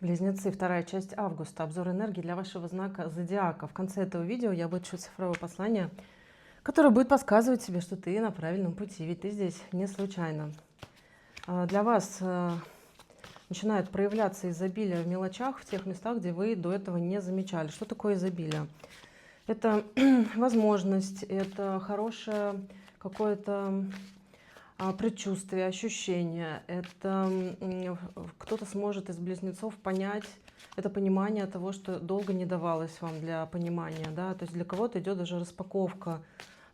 Близнецы, вторая часть августа. Обзор энергии для вашего знака зодиака. В конце этого видео я вычту цифровое послание, которое будет подсказывать тебе, что ты на правильном пути, ведь ты здесь не случайно. Для вас начинает проявляться изобилие в мелочах, в тех местах, где вы до этого не замечали. Что такое изобилие? Это возможность, это хорошее какое-то предчувствие, ощущение. Это кто-то сможет из близнецов понять, это понимание того, что долго не давалось вам для понимания, да, то есть для кого-то идет даже распаковка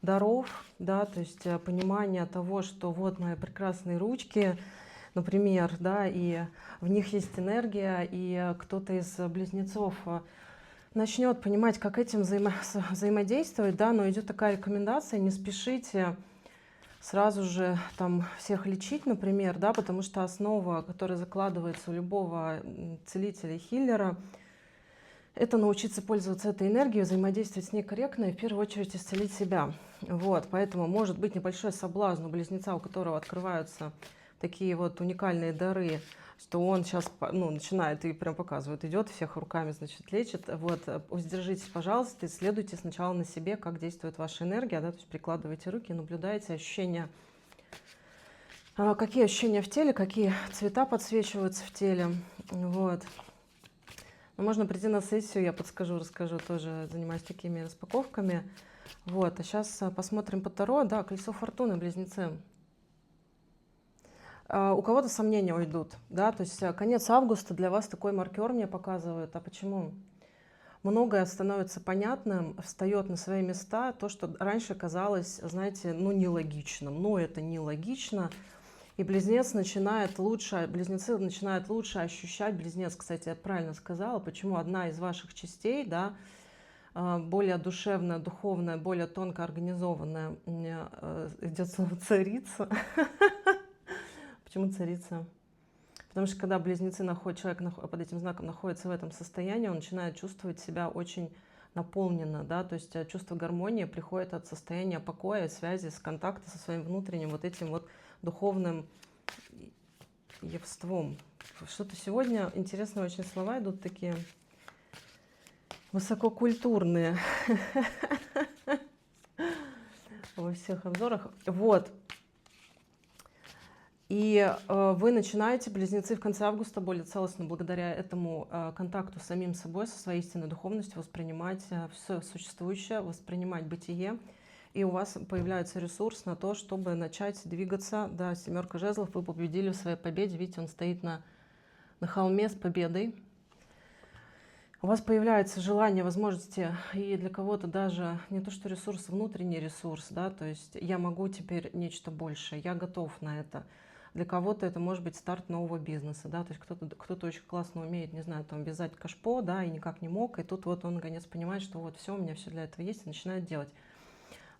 даров, да, то есть понимание того, что вот мои прекрасные ручки, например, да, и в них есть энергия, и кто-то из близнецов начнет понимать, как этим взаимодействовать, да, но идет такая рекомендация: не спешите сразу же там всех лечить, например, да, потому что основа, которая закладывается у любого целителя и хиллера, это научиться пользоваться этой энергией, взаимодействовать с ней корректно и в первую очередь исцелить себя. Вот, поэтому может быть небольшой соблазн у близнеца, у которого открываются такие вот уникальные дары, что он сейчас начинает и прям показывает, идет, всех руками, значит, лечит. Вот, воздержитесь, пожалуйста, исследуйте сначала на себе, как действует ваша энергия, да, то есть прикладывайте руки, наблюдайте ощущения, какие ощущения в теле, какие цвета подсвечиваются в теле. Вот. Но можно прийти на сессию, я подскажу, расскажу, тоже занимаюсь такими распаковками. Вот, а сейчас посмотрим по Таро. Да, колесо фортуны, близнецы. У кого-то сомнения уйдут, да, то есть конец августа для вас такой маркер мне показывает. А почему? Многое становится понятным, встает на свои места, то, что раньше казалось, знаете, нелогичным. Но это нелогично. И близнецы начинают лучше ощущать. Близнец, кстати, я правильно сказала, почему одна из ваших частей, да, более душевная, духовная, более тонко организованная, идет слово царица. Почему царица? Потому что когда близнецы человек под этим знаком находится в этом состоянии, он начинает чувствовать себя очень наполненно, да, то есть чувство гармонии приходит от состояния покоя, связи, с контакта со своим внутренним вот этим вот духовным явством. Что-то сегодня интересные очень слова идут, такие высококультурные во всех обзорах. Вот. И вы начинаете, близнецы, в конце августа более целостно, благодаря этому контакту с самим собой, со своей истинной духовностью, воспринимать все существующее, воспринимать бытие. И у вас появляется ресурс на то, чтобы начать двигаться. Да, семерка жезлов, вы победили в своей победе. Видите, он стоит на холме с победой. У вас появляется желание, возможности, и для кого-то даже не то что ресурс, внутренний ресурс, да, то есть я могу теперь нечто большее, я готов на это. Для кого-то это может быть старт нового бизнеса, да, то есть кто-то очень классно умеет, не знаю, там вязать кашпо, да, и никак не мог, и тут вот он наконец понимает, что вот все, у меня все для этого есть, и начинает делать.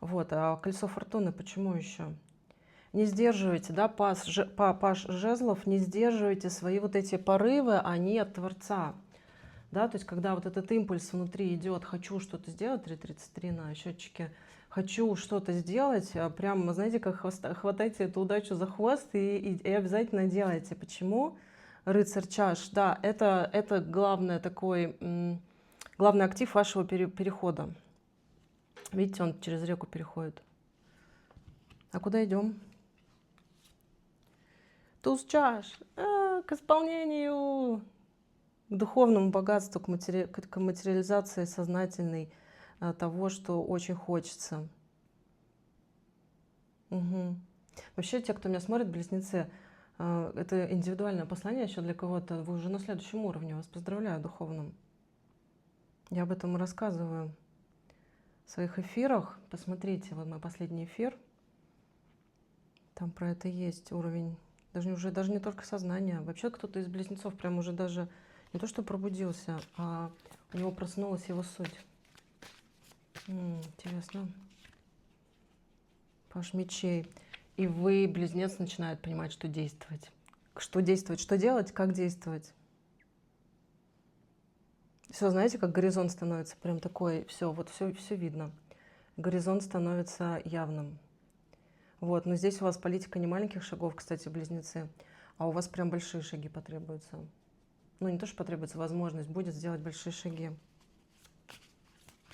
Вот, а колесо фортуны почему еще? Не сдерживайте, да, паш жезлов, не сдерживайте свои вот эти порывы, они от Творца. Да, то есть когда вот этот импульс внутри идет, хочу что-то сделать, 3:33 на счетчике, хочу что-то сделать, прям, знаете, как хватайте эту удачу за хвост и обязательно делайте. Почему? Рыцарь чаш, да, это главный такой, главный актив вашего перехода. Видите, он через реку переходит. А куда идем? Туз чаш, к исполнению, к духовному богатству, к материализации сознательной того, что очень хочется. Угу. Вообще, те, кто меня смотрит, близнецы, это индивидуальное послание еще для кого-то. Вы уже на следующем уровне. Вас поздравляю духовном. Я об этом и рассказываю в своих эфирах. Посмотрите, вот мой последний эфир. Там про это есть уровень. Даже не только сознание. Вообще кто-то из близнецов прям уже даже не то что пробудился, а у него проснулась его суть. Интересно. Паш мечей. И вы, близнец, начинает понимать, что действовать. Что действовать, что делать, как действовать. Все, знаете, как горизонт становится прям такой, все, вот все видно. Горизонт становится явным. Вот, но здесь у вас политика не маленьких шагов, кстати, близнецы, а у вас прям большие шаги потребуются. Ну, не то, что потребуется возможность, будет сделать большие шаги.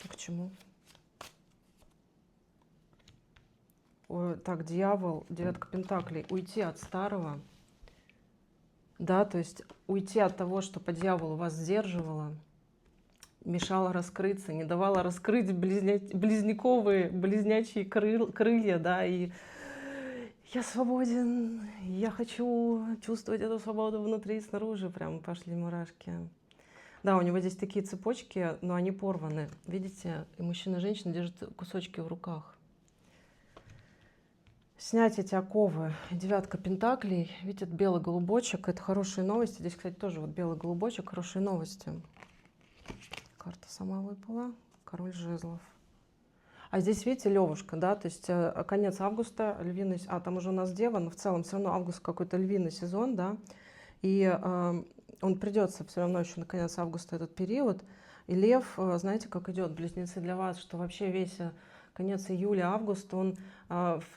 А к чему? Ой, так, дьявол, девятка пентаклей. Уйти от старого. Да, то есть уйти от того, что по дьяволу вас сдерживало, мешало раскрыться, не давало раскрыть близнячьи крылья, да, и я свободен, я хочу чувствовать эту свободу внутри и снаружи, прям пошли мурашки. Да, у него здесь такие цепочки, но они порваны, видите, и мужчина и женщина держат кусочки в руках. Снять эти оковы. Девятка пентаклей, видите, белый голубочек, это хорошие новости. Здесь, кстати, тоже вот белый голубочек, хорошие новости. Карта сама выпала, король жезлов. А здесь, видите, левушка, да, то есть конец августа, львиный, там уже у нас дева, но в целом все равно август какой-то львиный сезон, да, и он придется все равно еще на конец августа этот период. И лев, знаете, как идет, близнецы, для вас, что вообще весь конец июля, август, он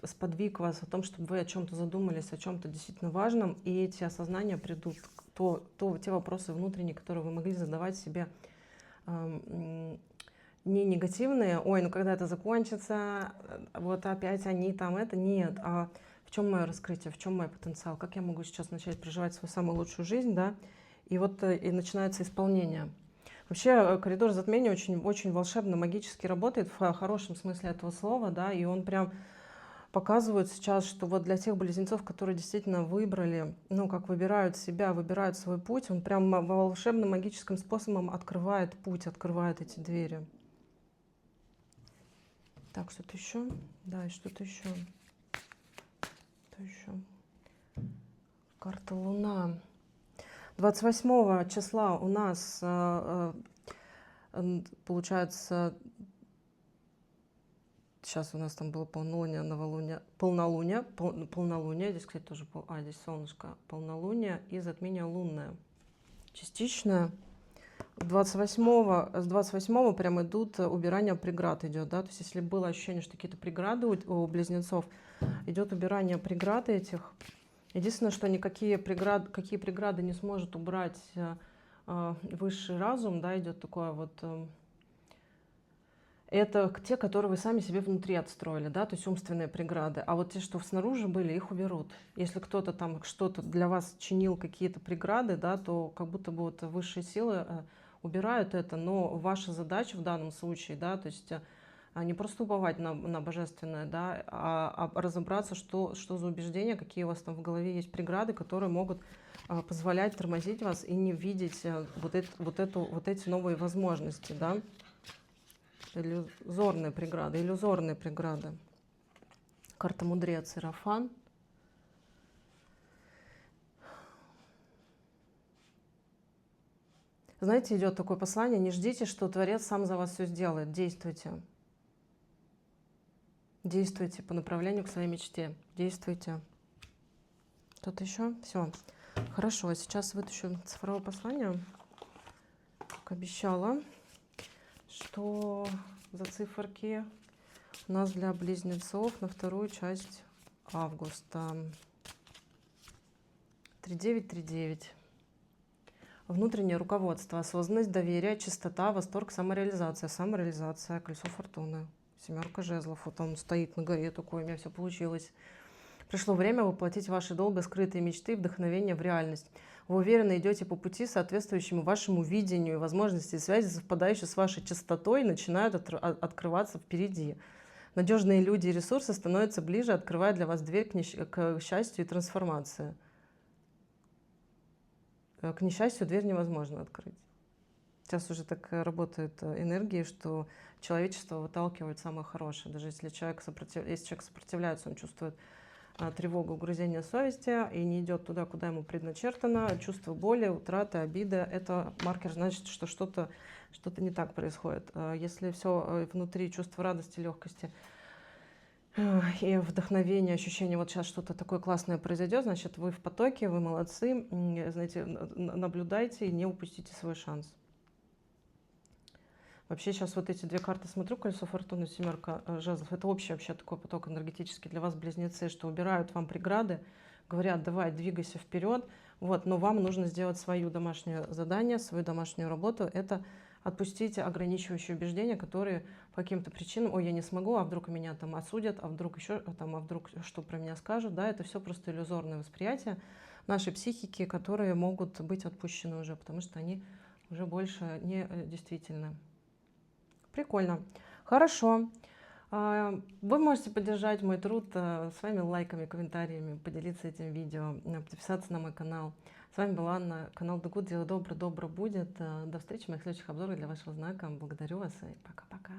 сподвиг вас о том, чтобы вы о чем-то задумались, о чем-то действительно важном, и эти осознания придут, те вопросы внутренние, которые вы могли задавать себе, не негативные, ой, ну когда это закончится, вот опять они там, это нет, а в чем мое раскрытие, в чем мой потенциал, как я могу сейчас начать проживать свою самую лучшую жизнь, да, и вот и начинается исполнение. Вообще коридор затмения очень, очень волшебно, магически работает в хорошем смысле этого слова, да, и он прям показывает сейчас, что вот для тех близнецов, которые действительно выбрали, ну, как выбирают себя, выбирают свой путь, он прям волшебным магическим способом открывает путь, открывает эти двери. Так, что-то еще? Да, и что-то еще. Что еще? Карта Луна. 28 числа у нас получается, сейчас у нас там было полнолуние, новолуние, полнолуние, здесь, кстати, тоже, здесь солнышко, полнолуние и затмение лунное, частичное. С 28 прям идут убирание преград идет, да, то есть если было ощущение, что какие-то преграды у близнецов, идет убирание преград этих. Единственное, что какие преграды не сможет убрать высший разум, да, идет такое вот, это те, которые вы сами себе внутри отстроили, да, то есть умственные преграды. А вот те, что снаружи были, их уберут. Если кто-то там что-то для вас чинил, какие-то преграды, да, то как будто бы вот высшие силы убирают это, но ваша задача в данном случае, да, то есть не просто уповать на божественное, да, а разобраться, что за убеждения, какие у вас там в голове есть преграды, которые могут позволять тормозить вас и не видеть вот эти новые возможности, да. Иллюзорные преграды. Карта Мудрец, Иерофан. Знаете, идет такое послание: не ждите, что Творец сам за вас все сделает. Действуйте. Действуйте по направлению к своей мечте. Действуйте. Что-то еще? Все. Хорошо, сейчас вытащу цифровое послание, как обещала. Что за циферки у нас для близнецов на вторую часть августа? 3939. Внутреннее руководство, осознанность, доверие, чистота, восторг, самореализация. Самореализация, колесо фортуны. Семерка жезлов. Вот он стоит на горе такой, у меня все получилось. Пришло время воплотить ваши долго скрытые мечты и вдохновение в реальность. Вы уверенно идете по пути, соответствующему вашему видению, и возможности и связи, совпадающие с вашей частотой, начинают открываться впереди. Надежные люди и ресурсы становятся ближе, открывая для вас дверь к счастью и трансформации. К несчастью дверь невозможно открыть. Сейчас уже так работают энергии, что человечество выталкивает самое хорошее. Даже если человек сопротивляется, он чувствует тревогу, угрызение совести и не идет туда, куда ему предначертано, чувство боли, утраты, обиды, это маркер, значит, что что-то не так происходит. Если все внутри, чувство радости, легкости и вдохновение, ощущение, вот сейчас что-то такое классное произойдет, значит, вы в потоке, вы молодцы, знаете, наблюдайте и не упустите свой шанс. Вообще сейчас вот эти две карты смотрю, колесо фортуны, семерка жезлов, это общий вообще такой поток энергетический для вас, близнецы, что убирают вам преграды, говорят: давай, двигайся вперед, Вот, но вам нужно сделать свое домашнее задание, свою домашнюю работу. Это отпустить ограничивающие убеждения, которые по каким-то причинам, ой, я не смогу, а вдруг меня там осудят, а вдруг еще там, а вдруг что про меня скажут, да, это все просто иллюзорное восприятие нашей психики, которые могут быть отпущены уже, потому что они уже больше не действительны. Прикольно. Хорошо. Вы можете поддержать мой труд своими лайками, комментариями, поделиться этим видео, подписаться на мой канал. С вами была Анна, канал The Good, дело добро, добро будет. До встречи в моих следующих обзорах для вашего знака. Благодарю вас и пока-пока.